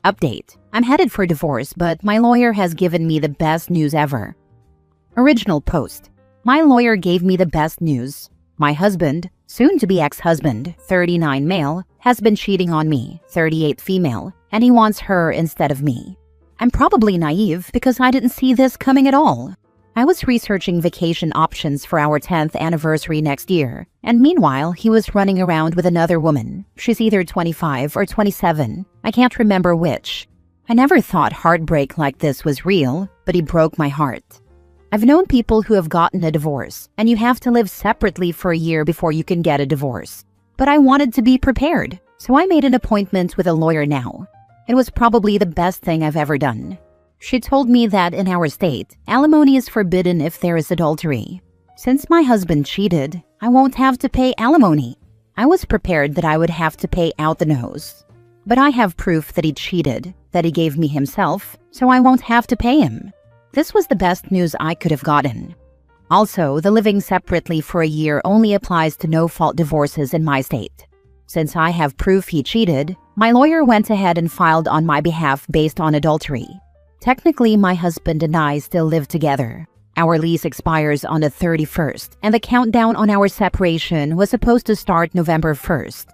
Update. I'm headed for divorce, but my lawyer has given me the best news ever. Original post. My lawyer gave me the best news. My husband, soon-to-be ex-husband, 39 male, has been cheating on me, 38 female, and he wants her instead of me. I'm probably naive because I didn't see this coming at all. I was researching vacation options for our 10th anniversary next year, and meanwhile, he was running around with another woman. She's either 25 or 27. I can't remember which. I never thought heartbreak like this was real, but he broke my heart. I've known people who have gotten a divorce, and you have to live separately for a year before you can get a divorce. But I wanted to be prepared, so I made an appointment with a lawyer now. It was probably the best thing I've ever done. She told me that in our state, alimony is forbidden if there is adultery. Since my husband cheated, I won't have to pay alimony. I was prepared that I would have to pay out the nose. But I have proof that he cheated, that he gave me himself, so I won't have to pay him. This was the best news I could have gotten. Also, the living separately for a year only applies to no-fault divorces in my state. Since I have proof he cheated, my lawyer went ahead and filed on my behalf based on adultery. Technically, my husband and I still live together. Our lease expires on the 31st, and the countdown on our separation was supposed to start November 1st.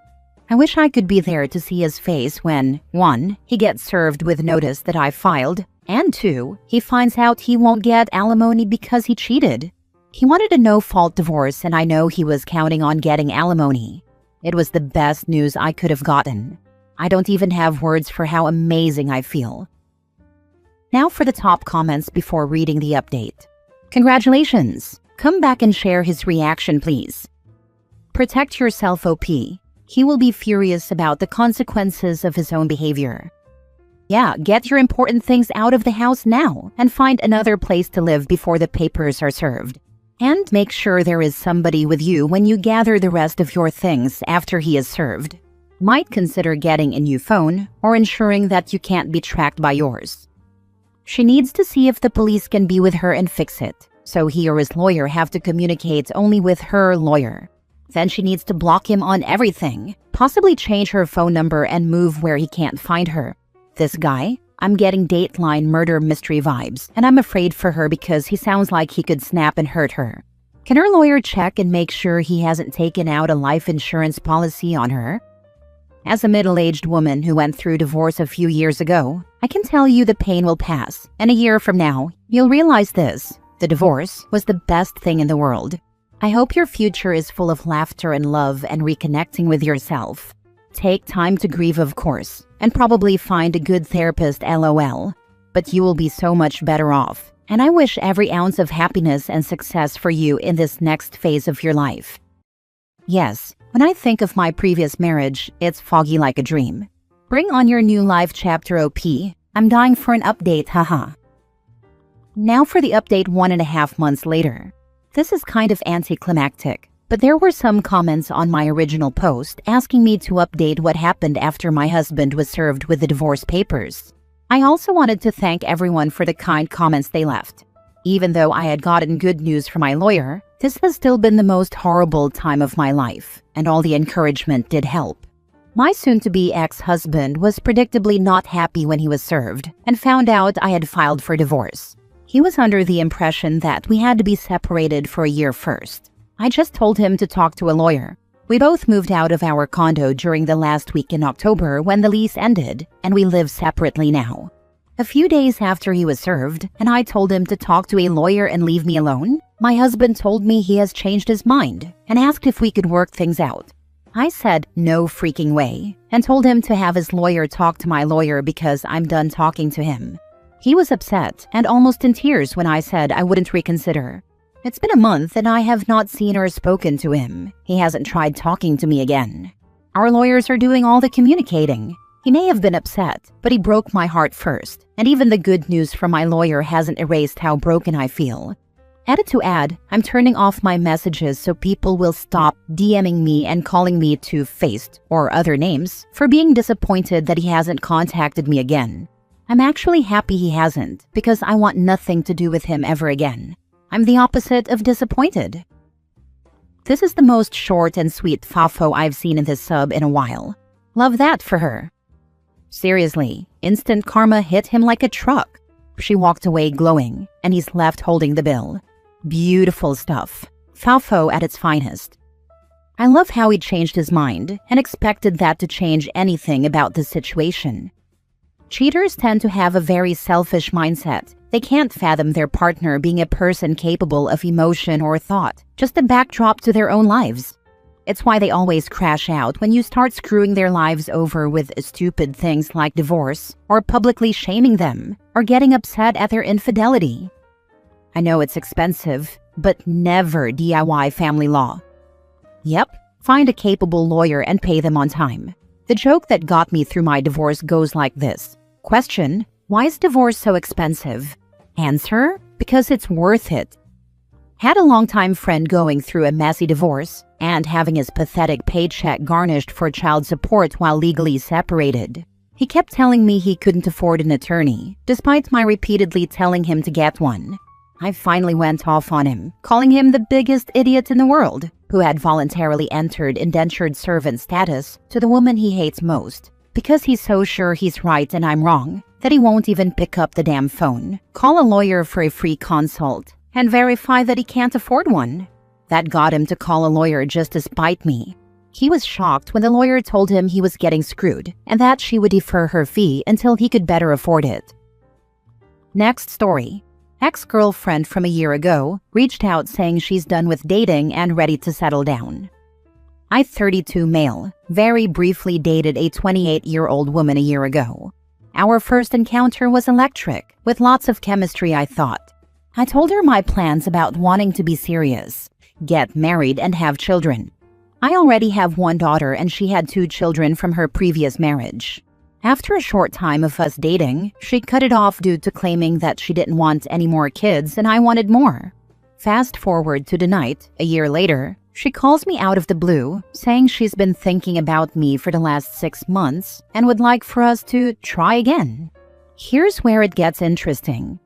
I wish I could be there to see his face when 1. He gets served with notice that I filed, and 2. He finds out he won't get alimony because he cheated. He wanted a no-fault divorce, and I know he was counting on getting alimony. It was the best news I could have gotten. I don't even have words for how amazing I feel. Now for the top comments before reading the update. Congratulations! Come back and share his reaction, please. Protect yourself, OP. He will be furious about the consequences of his own behavior. Yeah, get your important things out of the house now and find another place to live before the papers are served. And make sure there is somebody with you when you gather the rest of your things after he is served. Might consider getting a new phone or ensuring that you can't be tracked by yours. She needs to see if the police can be with her and fix it, so he or his lawyer have to communicate only with her lawyer. Then she needs to block him on everything, possibly change her phone number and move where he can't find her. This guy? I'm getting Dateline murder mystery vibes, and I'm afraid for her because he sounds like he could snap and hurt her. Can her lawyer check and make sure he hasn't taken out a life insurance policy on her? As a middle-aged woman who went through divorce a few years ago, I can tell you the pain will pass, and a year from now, you'll realize this. The divorce was the best thing in the world. I hope your future is full of laughter and love and reconnecting with yourself. Take time to grieve, of course, and probably find a good therapist, LOL. But you will be so much better off, and I wish every ounce of happiness and success for you in this next phase of your life. Yes, when I think of my previous marriage, it's foggy like a dream. Bring on your new life chapter, OP. I'm dying for an update, haha. Now for the update 1.5 months later. This is kind of anticlimactic, but there were some comments on my original post asking me to update what happened after my husband was served with the divorce papers. I also wanted to thank everyone for the kind comments they left. Even though I had gotten good news from my lawyer, this has still been the most horrible time of my life, and all the encouragement did help. My soon-to-be ex-husband was predictably not happy when he was served and found out I had filed for divorce. He was under the impression that we had to be separated for a year first. I just told him to talk to a lawyer. We both moved out of our condo during the last week in October when the lease ended, and we live separately now. A few days after he was served, and I told him to talk to a lawyer and leave me alone, my husband told me he has changed his mind and asked if we could work things out. I said no freaking way and told him to have his lawyer talk to my lawyer because I'm done talking to him. He was upset and almost in tears when I said I wouldn't reconsider. It's been a month and I have not seen or spoken to him. He hasn't tried talking to me again. Our lawyers are doing all the communicating. He may have been upset, but he broke my heart first, and even the good news from my lawyer hasn't erased how broken I feel. Added to add, I'm turning off my messages so people will stop DMing me and calling me two-faced, or other names, for being disappointed that he hasn't contacted me again. I'm actually happy he hasn't, because I want nothing to do with him ever again. I'm the opposite of disappointed. This is the most short and sweet fafo I've seen in this sub in a while. Love that for her. Seriously, instant karma hit him like a truck. She walked away glowing, and he's left holding the bill. Beautiful stuff. Fafo at its finest. I love how he changed his mind and expected that to change anything about the situation. Cheaters tend to have a very selfish mindset. They can't fathom their partner being a person capable of emotion or thought, just a backdrop to their own lives. It's why they always crash out when you start screwing their lives over with stupid things like divorce, or publicly shaming them, or getting upset at their infidelity. I know it's expensive, but never DIY family law. Yep, find a capable lawyer and pay them on time. The joke that got me through my divorce goes like this. Question: why is divorce so expensive? Answer: because it's worth it. Had a longtime friend going through a messy divorce and having his pathetic paycheck garnished for child support while legally separated. He kept telling me he couldn't afford an attorney, despite my repeatedly telling him to get one. I finally went off on him, calling him the biggest idiot in the world, who had voluntarily entered indentured servant status to the woman he hates most, because he's so sure he's right and I'm wrong, that he won't even pick up the damn phone, call a lawyer for a free consult, and verify that he can't afford one. That got him to call a lawyer just to spite me. He was shocked when the lawyer told him he was getting screwed and that she would defer her fee until he could better afford it. Next story. Ex-girlfriend from a year ago reached out saying she's done with dating and ready to settle down. I, 32 male, very briefly dated a 28-year-old woman a year ago. Our first encounter was electric, with lots of chemistry, I thought. I told her my plans about wanting to be serious, get married and have children. I already have one daughter and she had 2 children from her previous marriage. After a short time of us dating, she cut it off due to claiming that she didn't want any more kids and I wanted more. Fast forward to tonight, a year later, she calls me out of the blue, saying she's been thinking about me for the last 6 months and would like for us to try again. Here's where it gets interesting.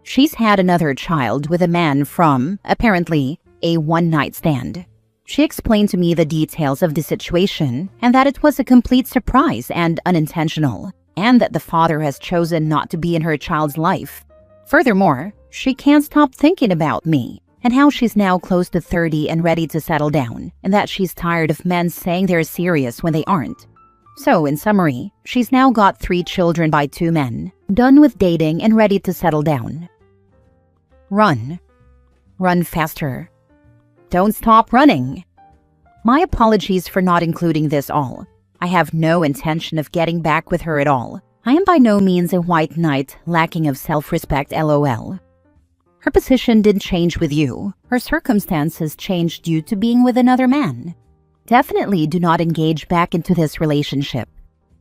She's had another child with a man from, apparently, a one-night stand. She explained to me the details of the situation and that it was a complete surprise and unintentional, and that the father has chosen not to be in her child's life. Furthermore, she can't stop thinking about me and how she's now close to 30 and ready to settle down, and that she's tired of men saying they're serious when they aren't. So, in summary, she's now got 3 children by 2 men, done with dating and ready to settle down. Run. Run faster. Don't stop running. My apologies for not including this all. I have no intention of getting back with her at all. I am by no means a white knight lacking of self-respect, LOL. Her position didn't change with you. Her circumstances changed due to being with another man. Definitely do not engage back into this relationship.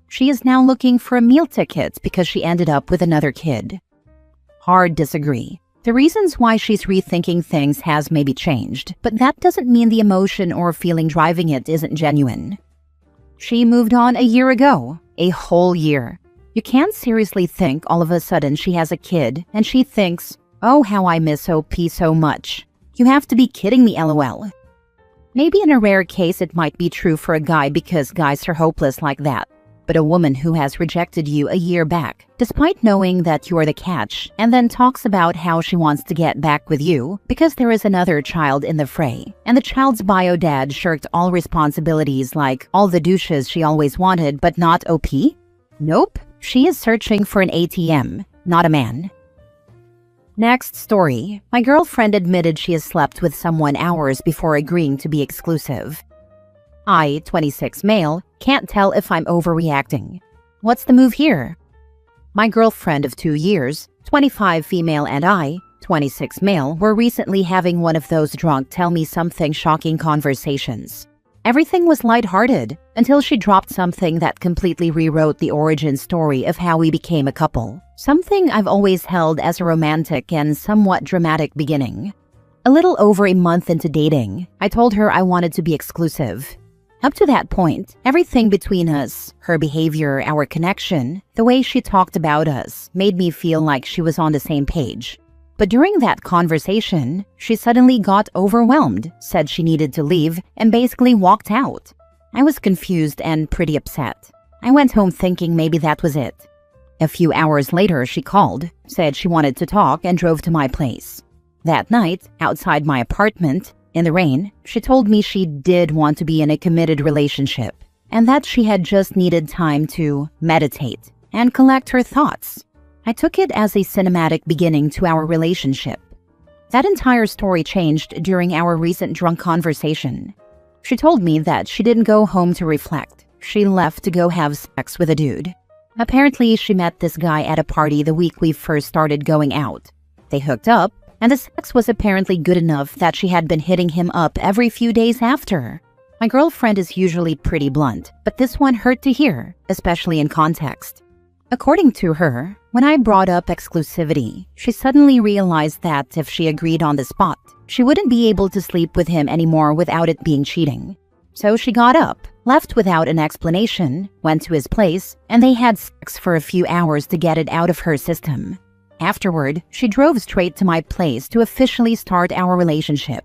She is now looking for a meal ticket because she ended up with another kid. Hard disagree. The reasons why she's rethinking things has maybe changed, but that doesn't mean the emotion or feeling driving it isn't genuine. She moved on a year ago, a whole year. You can't seriously think all of a sudden she has a kid and she thinks, oh, how I miss OP so much. You have to be kidding me, LOL. Maybe in a rare case it might be true for a guy because guys are hopeless like that. But a woman who has rejected you a year back, despite knowing that you're the catch, and then talks about how she wants to get back with you because there is another child in the fray, and the child's bio dad shirked all responsibilities like all the douches she always wanted but not OP? Nope, she is searching for an ATM, not a man. Next story. My girlfriend admitted she has slept with someone hours before agreeing to be exclusive. I, 26 male, can't tell if I'm overreacting. What's the move here? My girlfriend of 2 years, 25 female, and I, 26 male, were recently having one of those drunk tell me something shocking conversations. Everything was lighthearted until she dropped something that completely rewrote the origin story of how we became a couple. Something I've always held as a romantic and somewhat dramatic beginning. A little over a month into dating, I told her I wanted to be exclusive. Up to that point, everything between us, her behavior, our connection, the way she talked about us, made me feel like she was on the same page. But during that conversation, she suddenly got overwhelmed, said she needed to leave, and basically walked out. I was confused and pretty upset. I went home thinking maybe that was it. A few hours later, she called, said she wanted to talk, and drove to my place. That night, outside my apartment, in the rain, she told me she did want to be in a committed relationship, and that she had just needed time to meditate and collect her thoughts. I took it as a cinematic beginning to our relationship. That entire story changed during our recent drunk conversation. She told me that she didn't go home to reflect. She left to go have sex with a dude. Apparently, she met this guy at a party the week we first started going out. They hooked up, and the sex was apparently good enough that she had been hitting him up every few days after. My girlfriend is usually pretty blunt, but this one hurt to hear, especially in context. According to her, when I brought up exclusivity, she suddenly realized that if she agreed on the spot, she wouldn't be able to sleep with him anymore without it being cheating. So she got up, left without an explanation, went to his place, and they had sex for a few hours to get it out of her system. Afterward, she drove straight to my place to officially start our relationship.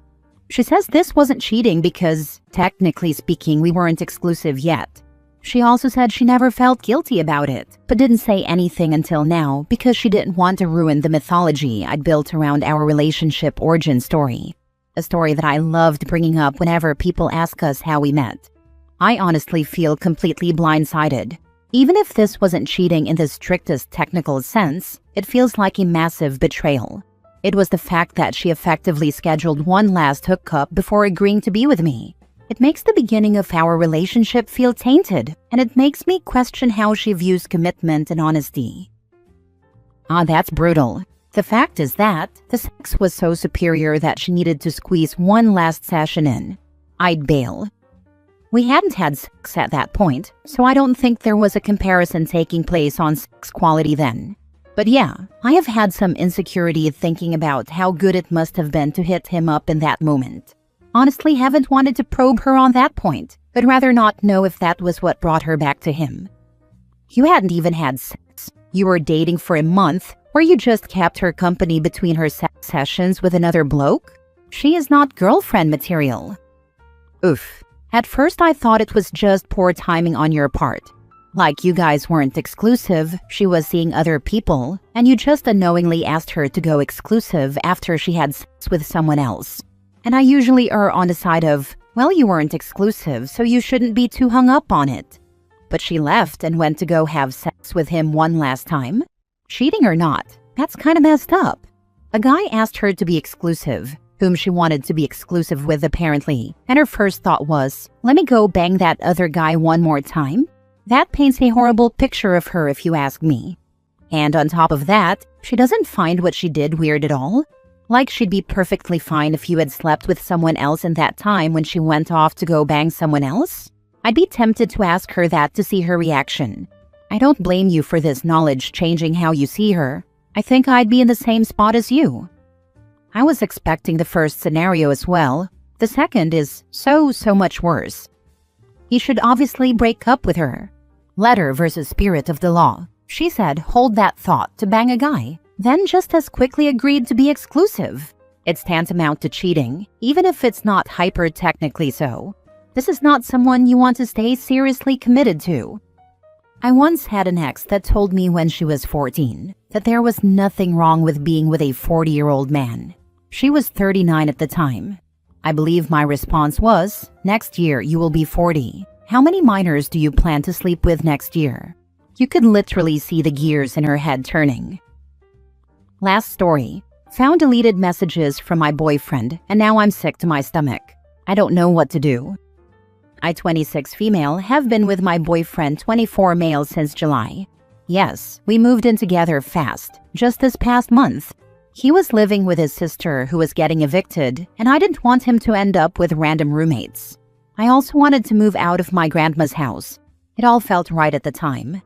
She says this wasn't cheating because, technically speaking, we weren't exclusive yet. She also said she never felt guilty about it, but didn't say anything until now because she didn't want to ruin the mythology I'd built around our relationship origin story. A story that I loved bringing up whenever people ask us how we met. I honestly feel completely blindsided. Even if this wasn't cheating in the strictest technical sense, it feels like a massive betrayal. It was the fact that she effectively scheduled one last hookup before agreeing to be with me. It makes the beginning of our relationship feel tainted, and it makes me question how she views commitment and honesty. That's brutal. The fact is that the sex was so superior that she needed to squeeze one last session in. I'd bail. We hadn't had sex at that point, so I don't think there was a comparison taking place on sex quality then. But yeah, I have had some insecurity thinking about how good it must have been to hit him up in that moment. Honestly, haven't wanted to probe her on that point, but rather not know if that was what brought her back to him. You hadn't even had sex. You were dating for a month, or you just kept her company between her sex sessions with another bloke? She is not girlfriend material. Oof. At first I thought it was just poor timing on your part. Like you guys weren't exclusive, she was seeing other people, and you just unknowingly asked her to go exclusive after she had sex with someone else. And I usually err on the side of, well, you weren't exclusive, so you shouldn't be too hung up on it. But she left and went to go have sex with him one last time? Cheating or not, that's kind of messed up. A guy asked her to be exclusive, whom she wanted to be exclusive with apparently, and her first thought was, let me go bang that other guy one more time? That paints a horrible picture of her if you ask me. And on top of that, she doesn't find what she did weird at all. Like she'd be perfectly fine if you had slept with someone else in that time when she went off to go bang someone else? I'd be tempted to ask her that to see her reaction. I don't blame you for this knowledge changing how you see her. I think I'd be in the same spot as you. I was expecting the first scenario as well. The second is so much worse. He should obviously break up with her. Letter versus spirit of the law. She said hold that thought to bang a guy, then just as quickly agreed to be exclusive. It's tantamount to cheating, even if it's not hyper-technically so. This is not someone you want to stay seriously committed to. I once had an ex that told me when she was 14 that there was nothing wrong with being with a 40-year-old man. She was 39 at the time. I believe my response was, next year you will be 40. How many minors do you plan to sleep with next year? You could literally see the gears in her head turning. Last story. Found deleted messages from my boyfriend, and now I'm sick to my stomach. I don't know what to do. I, 26 female, have been with my boyfriend, 24 male, since July. Yes, we moved in together fast, just this past month. He was living with his sister who was getting evicted, and I didn't want him to end up with random roommates. I also wanted to move out of my grandma's house. It all felt right at the time.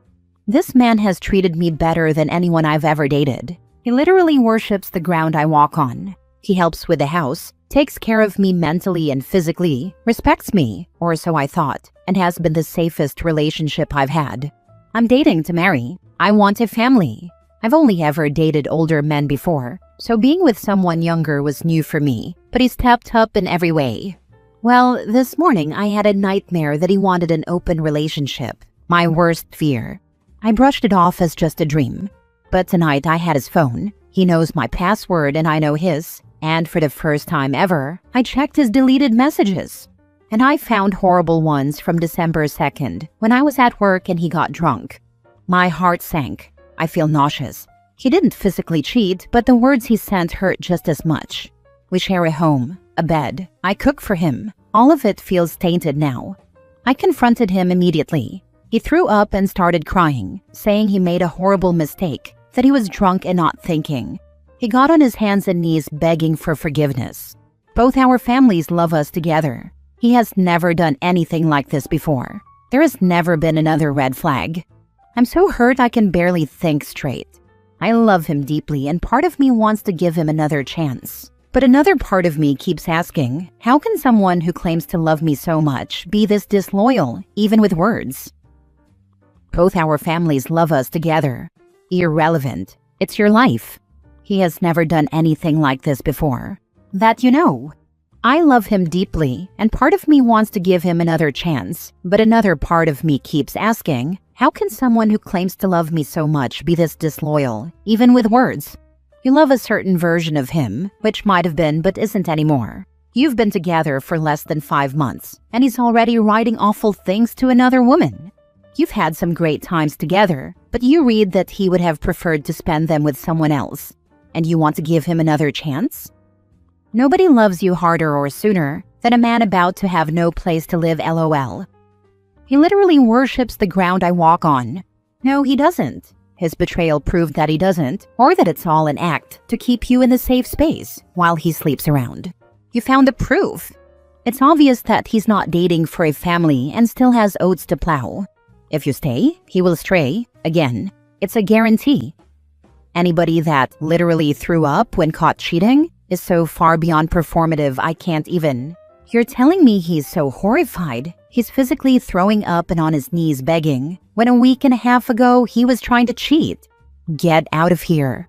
This man has treated me better than anyone I've ever dated. He literally worships the ground I walk on. He helps with the house, takes care of me mentally and physically, respects me, or so I thought, and has been the safest relationship I've had. I'm dating to marry. I want a family. I've only ever dated older men before, so being with someone younger was new for me, but he stepped up in every way. Well, this morning I had a nightmare that he wanted an open relationship. My worst fear. I brushed it off as just a dream. But tonight I had his phone. He knows my password and I know his. And for the first time ever, I checked his deleted messages. And I found horrible ones from December 2nd, when I was at work and he got drunk. My heart sank. I feel nauseous. He didn't physically cheat, but the words he sent hurt just as much. We share a home, a bed. I cook for him. All of it feels tainted now. I confronted him immediately. He threw up and started crying, saying he made a horrible mistake, that he was drunk and not thinking. He got on his hands and knees begging for forgiveness. Both our families love us together. He has never done anything like this before. There has never been another red flag. I'm so hurt I can barely think straight. I love him deeply and part of me wants to give him another chance. But another part of me keeps asking, how can someone who claims to love me so much be this disloyal, even with words? Both our families love us together. Irrelevant. It's your life. He has never done anything like this before. That you know. I love him deeply, and part of me wants to give him another chance, but another part of me keeps asking, how can someone who claims to love me so much be this disloyal, even with words? You love a certain version of him, which might have been but isn't anymore. You've been together for less than 5 months, and he's already writing awful things to another woman. You've had some great times together, but you read that he would have preferred to spend them with someone else, and you want to give him another chance? Nobody loves you harder or sooner than a man about to have no place to live, LOL. He literally worships the ground I walk on. No, he doesn't. His betrayal proved that he doesn't, or that it's all an act to keep you in the safe space while he sleeps around. You found the proof. It's obvious that he's not dating for a family and still has oats to plow. If you stay, he will stray, again. It's a guarantee. Anybody that literally threw up when caught cheating is so far beyond performative I can't even. You're telling me he's so horrified, he's physically throwing up and on his knees begging, when a week and a half ago he was trying to cheat? Get out of here.